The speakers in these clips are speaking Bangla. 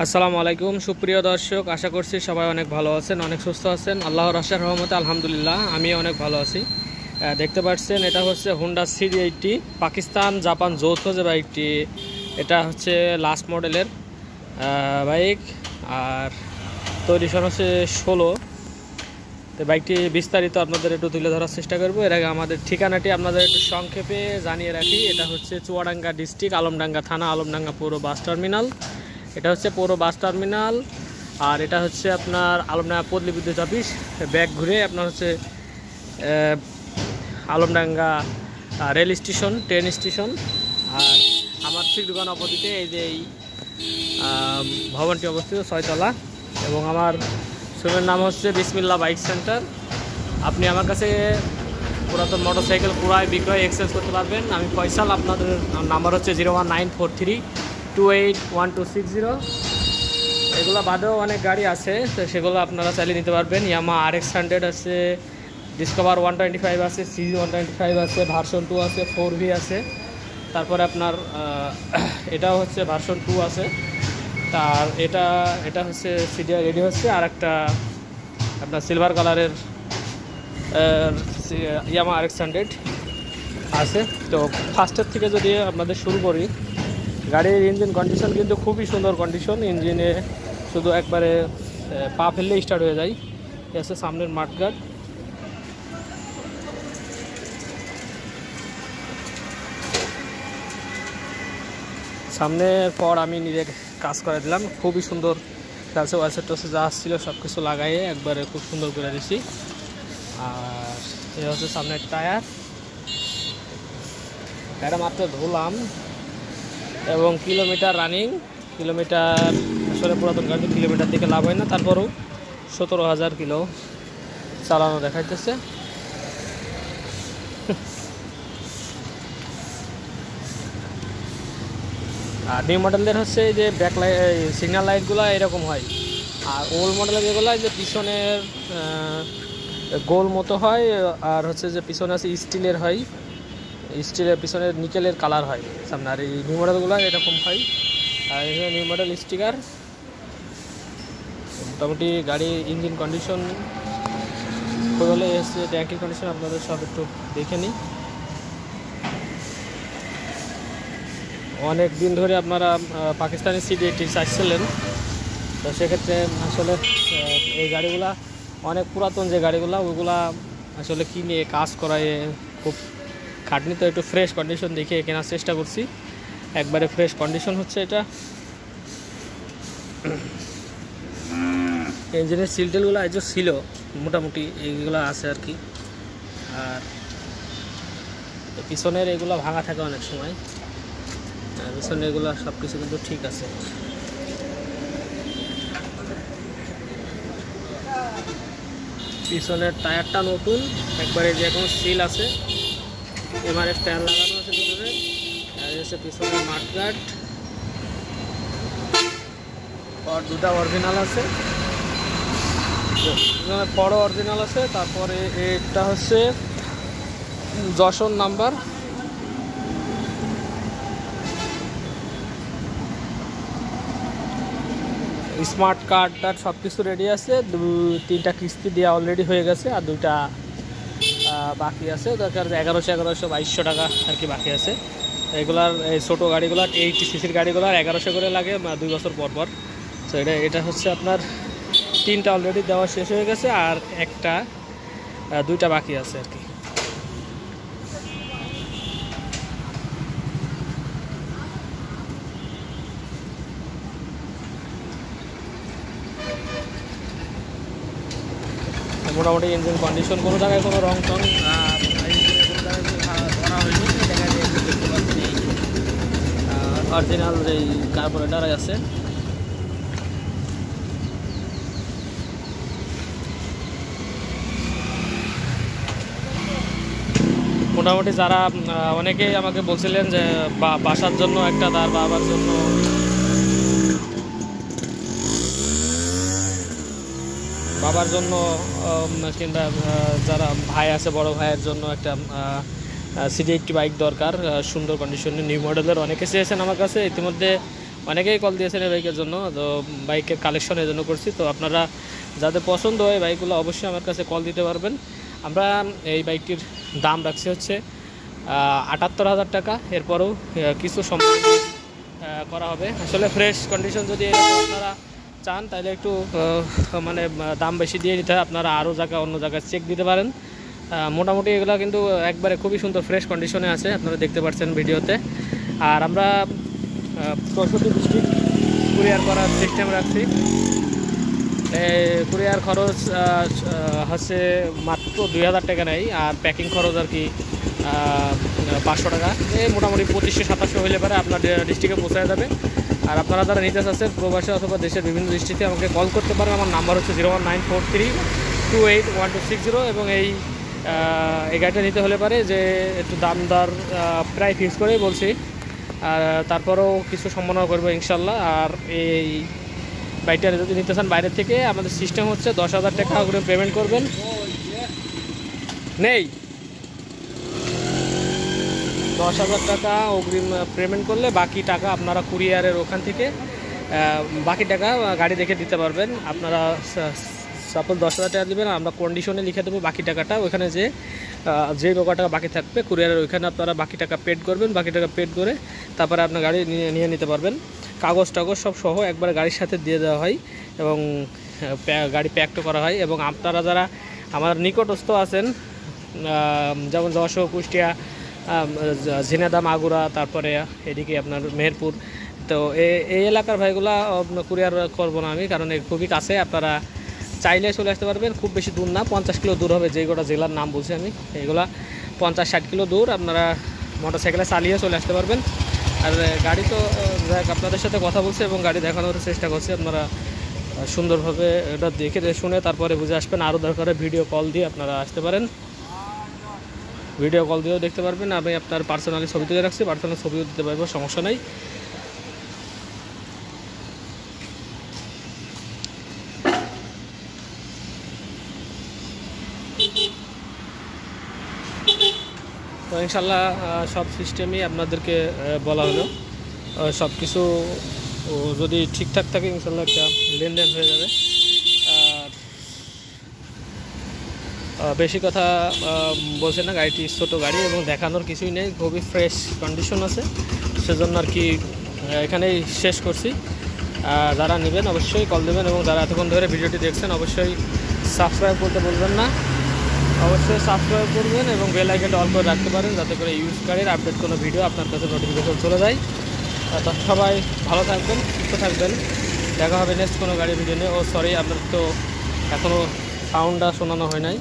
আসসালামু আলাইকুম সুপ্রিয় দর্শক, আশা করছি সবাই অনেক ভালো আছেন, অনেক সুস্থ আছেন। আল্লাহর আশার রহমতে আলহামদুলিল্লাহ আমি অনেক ভালো আছি। দেখতে পাচ্ছেন এটা হচ্ছে হুন্ডা CD80 পাকিস্তান জাপান যৌথ যে বাইকটি, এটা হচ্ছে লাস্ট মডেলের বাইক। আর তৈরি সন হচ্ছে 16। তো বাইকটি বিস্তারিত আপনাদের একটু তুলে ধরার চেষ্টা করবো। এর আগে আমাদের ঠিকানাটি আপনাদের একটু সংক্ষেপে জানিয়ে রাখি। এটা হচ্ছে চুয়াডাঙ্গা ডিস্ট্রিক্ট, আলমডাঙ্গা থানা, আলমডাঙ্গা পৌর বাস টার্মিনাল। এটা হচ্ছে পৌর বাস টার্মিনাল। আর এটা হচ্ছে আপনার আলমডাঙ্গা পল্লী বিদ্যুৎ অফিস। ব্যাক ঘুরে আপনার হচ্ছে Alamdanga rail station, train station. আর আমার ঠিক দোকান অপোজিটে এই যে এই ভবনটি অবস্থিত 6 তলা। এবং আমার শোরুমের নাম হচ্ছে বিসমিল্লাহ বাইক সেন্টার। আপনি আমার কাছে পুরাতন মোটরসাইকেল ক্রয় বিক্রয় এক্সচেঞ্জ করতে পারবেন। আমি ফয়সাল। আপনাদের নাম্বার হচ্ছে 01943281260। এগুলো বাদেও অনেক গাড়ি আছে, তো সেগুলো আপনারা চালিয়ে নিতে পারবেন। ইয়ামাহা RX100 আছে, ডিসকভার 125 আছে, CG 125 আছে, ভার্সন 2 আছে, 4V আছে। তারপরে আপনার এটাও হচ্ছে ভার্সন 2 আছে। তার এটা হচ্ছে সিডিআই রেডি হচ্ছে। আর একটা আপনার সিলভার কালারের ইয়ামাহা RX100 আছে। তো ফার্স্টের থেকে যদি আপনাদের শুরু করি, গাড়ির ইঞ্জিন কন্ডিশন কিন্তু খুবই সুন্দর কন্ডিশন। ইঞ্জিনে শুধু একবারে পা ফেললে স্টার্ট হয়ে যায়। এ আছে সামনের মাঠগার্ড। সামনের পর আমি নিজে কাজ করে দিলাম, খুবই সুন্দর কাছে। ওয়াইসার টোসে যা আসছিল সব কিছু লাগাইয়ে একবারে খুব সুন্দর করে দিছি। আর এ হচ্ছে সামনের টায়ার। টায়ার মাত্র ধুলাম এবং কিলোমিটার রানিং। কিলোমিটার আসলে পুরাতন গাড়ি কিলোমিটার থেকে লাভ হয় না, তারপরও 17,000 কিলো চালানো দেখাইতেছে। আর নিউ মডেলদের হচ্ছে যে ব্যাক লাইট সিগন্যাল লাইটগুলো এরকম হয়। আর ওল্ড মডেলের যেগুলো যে পিছনের গোল মতো হয়, আর হচ্ছে যে পিছনে আছে স্টিলের হয়, স্টিলের পিছনের নিকেলের কালার হয় সামনে। আর এই নিউ মডেলগুলো এরকম হয়। আর এখানে নিউ মডেল স্টিকার। মোটামুটি গাড়ি ইঞ্জিন কন্ডিশন হলে এসে ট্যাঙ্কির কন্ডিশন আপনাদের সব একটু দেখে নিই। অনেক দিন ধরে আপনারা পাকিস্তানি CD80 চাইছিলেন, তো সেক্ষেত্রে আসলে এই গাড়িগুলা অনেক পুরাতন যে গাড়িগুলা, ওইগুলা আসলে কিনে কাজ করায় খুব খাটনি। তো একটু ফ্রেশ কন্ডিশন দেখে কেনার চেষ্টা করছি। একবারে ফ্রেশ কন্ডিশন হচ্ছে এটা। ইঞ্জিনের সিলটেলগুলো এই যে ছিল মোটামুটি এইগুলো আছে আর কি। আর পিছনের এগুলো ভাঙা থাকে অনেক সময়, পিছনে এগুলো সব কিছু কিন্তু ঠিক আছে। পিছনের টায়ারটা নতুন একবারে, যে কোনো সিল আছে। MRF টায়ার লাগানো আছে ভিতরে। আর হচ্ছে পিছনের মাঠগার্ড আর দুটা অরিজিনাল আছে, বড় অরিজিনাল আছে। তারপরে এটা হচ্ছে যশোর নাম্বার। স্মার্ট কার্ডটার সব কিছু রেডি আছে। 3টা কিস্তি দেওয়া অলরেডি হয়ে গেছে, আর 2টা বাকি আছে। দরকার 1100-2200 টাকা আর কি বাকি আছে। এগুলার এই ছোটো গাড়িগুলার 80cc গাড়িগুলার 1100 করে লাগে 2 বছর পর পর। তো এটা হচ্ছে আপনার 3টা অলরেডি দেওয়া শেষ হয়ে গেছে, আর 2টা বাকি আছে আর কি। মোটামুটি ইঞ্জিন কন্ডিশন, কোনো জায়গায় কোনো রং টং ধরা হয়নি। জায়গায় দেখতে পাচ্ছি অরিজিনাল যেই কার্বোরেটর আছে। মোটামুটি যারা অনেকেই আমাকে বলছিলেন যে বাসার জন্য একটা, তার বাবার জন্য, কিংবা যারা ভাই আছে বড় ভাইয়ের জন্য একটা CD80 বাইক দরকার, সুন্দর কন্ডিশনে নিউ মডেলের। অনেকে চেয়েছেন আমার কাছে, ইতিমধ্যে অনেকেই কল দিয়েছেন এই বাইকের জন্য, তো বাইকের কালেকশনের জন্য করছি। তো আপনারা যাদের পছন্দ হয় বাইকগুলো অবশ্যই আমার কাছে কল দিতে পারবেন। আমরা এই বাইকটির দাম রাখছি হচ্ছে ৭৮,০০০ টাকা। এরপরেও কিছু সময় করা হবে। আসলে ফ্রেশ কন্ডিশন যদি আপনারা চান তাহলে একটু মানে দাম বেশি দিয়ে নিতে হয়, আপনারা আরও অন্য জায়গায় চেক দিতে পারেন। মোটামুটি এগুলো কিন্তু একবারে খুবই সুন্দর ফ্রেশ কন্ডিশনে আছে, আপনারা দেখতে পাচ্ছেন ভিডিওতে। আর আমরা ৬৪ ডিস্ট্রিক্ট কুরিয়ার করার সিস্টেম রাখছি। কুরিয়ার খরচ হচ্ছে মাত্র ২,০০০ টাকা নেই, আর প্যাকিং খরচ আর কি ৫০০ টাকা। মোটামুটি ২৫০০-২৭০০ হলে পরে আপনার ডিস্ট্রিক্টে পৌঁছায় যাবে। আর আপনারা যারা নিতে চাচ্ছেন প্রবাসী অথবা দেশের বিভিন্ন ডিস্ট্রিক্টে আমাকে কল করতে পারেন। আমার নাম্বার হচ্ছে 01943281260। এবং এই গাড়িটা নিতে হলে পারে যে একটু দাম দর প্রায় ফিক্স করেই বলছি, আর তারপরেও কিছু সম্ভাবনা করবো ইনশাল্লাহ। আর এই বাইকটা যদি নিতে চান বাইরের থেকে, আমাদের সিস্টেম হচ্ছে ১০,০০০ টাকা করে পেমেন্ট করবেন। নেই ১০,০০০ টাকা অগ্রিম পেমেন্ট করলে বাকি টাকা আপনারা কুরিয়ারের ওখান থেকে বাকি টাকা গাড়ি দেখে দিতে পারবেন। আপনারা সাপোজ ১০,০০০ টাকা দেবেন, আমরা কন্ডিশনে লিখে দেবো বাকি টাকাটা। ওইখানে যে টাকা বাকি থাকবে কুরিয়ারের ওইখানে আপনারা বাকি টাকা পেড করবেন। বাকি টাকা পেড করে তারপরে আপনার গাড়ি নিয়ে নিতে পারবেন। কাগজ টাগজ সব সহ একবার গাড়ির সাথে দিয়ে দেওয়া হয় এবং গাড়ি প্যাকও করা হয়। এবং আপনারা যারা আমার নিকটস্থ আছেন, যেমন যশোর, কুষ্টিয়া, ঝিনাইদহ, মাগুরা, তারপরে এদিকে আপনার মেহেরপুর, তো এই এলাকার ভাইগুলা কুরিয়ার করবো না আমি, কারণ খুবই কাছে। আপনারা চাইলে চলে আসতে পারবেন, খুব বেশি দূর না, 50 কিলো দূর হবে। যেই গোটা জেলার নাম বলছি আমি, এইগুলা 50-60 কিলো দূর। আপনারা মোটরসাইকেলে চালিয়ে চলে আসতে পারবেন। আর গাড়ি তো আপনাদের সাথে কথা বলছে এবং গাড়ি দেখানোর চেষ্টা করছি। আপনারা সুন্দরভাবে এটা দেখে শুনে তারপরে বুঝে আসবেন। আরও দরকারে ভিডিও কল দিয়ে আপনারা আসতে পারেন, ভিডিও কল দিয়েও দেখতে পারবেন। আমি আপনার পার্সোনালি ছবি তুলে রাখছি, পার্সোনাল ছবিও দিতে পারবো, সমস্যা নেই। তো ইনশাল্লাহ সব সিস্টেমই আপনাদেরকে বলা হলো। সব কিছু যদি ঠিকঠাক থাকে ইনশাল্লাহ একটা লেনদেন হয়ে যাবে। বেশি কথা বলছে না, গাড়িটি ছোটো গাড়ি এবং দেখানোর কিছুই নেই, খুবই ফ্রেশ কন্ডিশন আছে, সেজন্য আর কি এখানেই শেষ করছি। যারা নেবেন অবশ্যই কল দেবেন, এবং যারা এতক্ষণ ধরে ভিডিওটি দেখছেন অবশ্যই সাবস্ক্রাইব করতে বলবেন না, অবশ্যই সাবস্ক্রাইব করবেন এবং বেল আইকনটা অল করে রাখতে পারেন, যাতে করে ইউজ গাড়ির আপডেট কোনো ভিডিও আপনার কাছে নোটিফিকেশন চলে যায়। তো সবাই ভালো থাকবেন, সুস্থ থাকবেন, দেখা হবে নেক্সট কোনো গাড়ির ভিডিও নিয়ে। সরি, আপনার তো এখনও সাউন্ডটা শোনানো হয় নাই।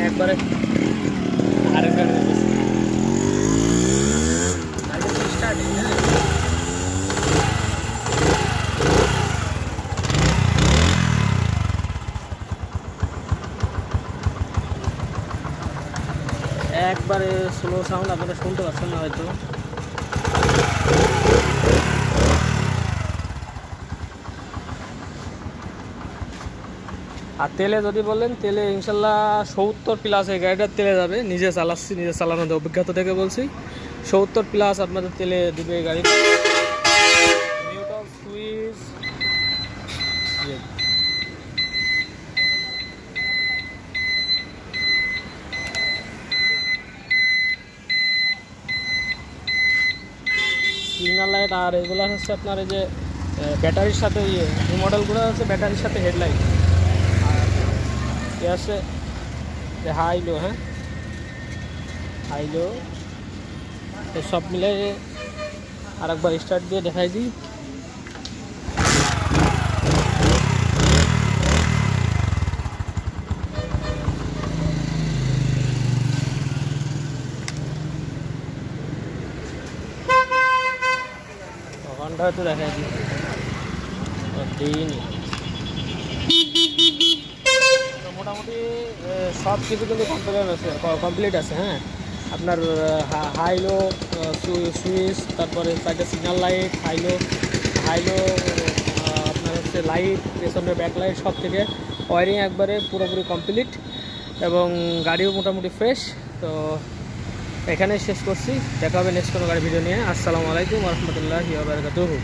একবারে আরেক গাড়ি একবারে স্লো সাউন্ড, আপনারা শুনতে পাচ্ছেন না হয়তো। আর তেলে যদি বলেন, তেলে ইনশাল্লাহ 70+ এই গাড়িটার তেলে যাবে। নিজে চালাচ্ছি, নিজে চালানোর অভিজ্ঞতা থেকে বলছি, 70+ আপনাদের তেলে দিবে এই গাড়ি। নিউট্রাল সুইচ, সিগন্যাল লাইট, আর এগুলো হচ্ছে আপনার এই যে ব্যাটারির সাথে এই মডেলগুলো হচ্ছে ব্যাটারির সাথে হেডলাইট। আর এ আছে হাইলো, হ্যাঁ হাইলো, সব মিলে আর একবার স্টার্ট দিয়ে দেখাই দিই। ঘন্টা তো দেখাই দিই, মোটামুটি সব কিছু কিন্তু কমপ্লিট আছে। হ্যাঁ, আপনার হাইলো সুইচ, তারপরে সাইডে সিগন্যাল লাইট, হাইলো আপনার হচ্ছে লাইট, পেছনের ব্যাক লাইট, সব থেকে ওয়ারিং একবারে পুরোপুরি কমপ্লিট এবং গাড়িও মোটামুটি ফ্রেশ। তো এখানে শেষ করছি, দেখা হবে নেক্সট কোনো গাড়ি ভিডিও নিয়ে। আসসালামু আলাইকুম ওয়া রাহমাতুল্লাহি ওয়া বারাকাতুহু।